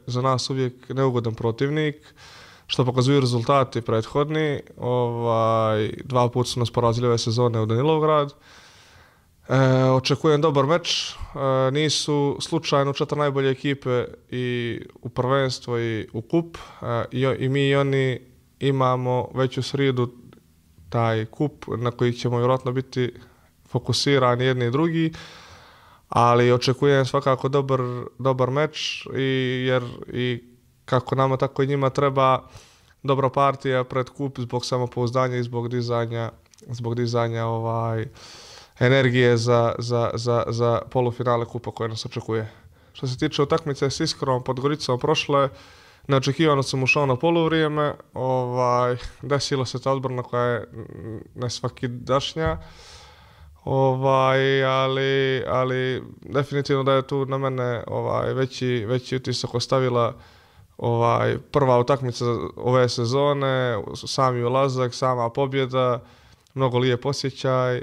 Za nas uvijek neugodan protivnik, što pokazuju rezultati prethodni. Dva puta su nas porazili ove sezone u Danilovgrad. Očekujem dobar meč. Nisu slučajno 4 najbolje ekipe i u prvenstvo i u kup. I mi i oni imamo već u sridu taj kup na koji ćemo vjerojatno biti fokusirani jedni i drugi. Ali očekujem svakako dobar meč jer i kako nama tako i njima treba dobra partija pred kup zbog samopouzdanja i zbog dizanja energije za polufinale kupa koje nas očekuje. Što se tiče utakmice s Iskrom pod Goricom prošle, neočekivano sam ušao na poluvrijeme. Desilo se ta odbrana koja je nesvakidašnja. Ali definitivno da je tu na mene veći utisak ostavila prva utakmica ove sezone, sami ulazak, sama pobjeda, mnogo lijep osjećaj.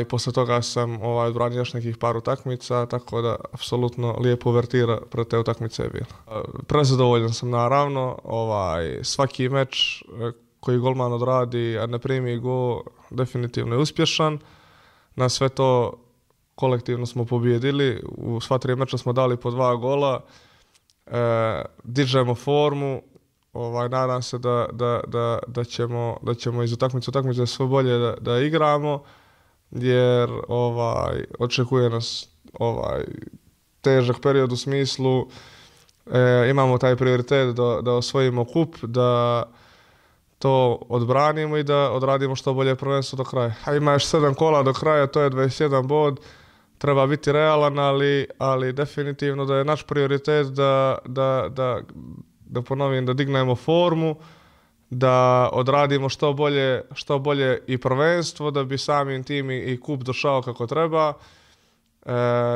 Posle toga sam odbranio još nekih par utakmica, tako da apsolutno lijepo uvertira pred te utakmice je bilo. Prezadovoljan sam naravno, svaki meč koji golman odradi, a ne primi gol, definitivno je uspješan. Na sve to kolektivno smo pobijedili, u sva 3 meča smo dali po 2 gola, dižemo formu, nadam se da ćemo iz utakmice sve bolje da igramo, jer očekuje nas težak period u smislu imamo taj prioritet da osvojimo kup, da to odbranimo i da odradimo što bolje prvenstvo do kraja. A ima još 7 kola do kraja, to je 21 bod, treba biti realan, ali definitivno da je naš prioritet da ponovim, da dignemo formu, da odradimo što bolje i prvenstvo, da bi samim tim i kup došao kako treba,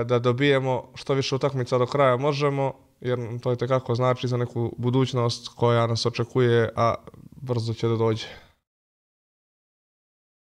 da dobijemo što više utakmica do kraja možemo, jer to itekako znači za neku budućnost koja nas očekuje, a brzo će da dođe.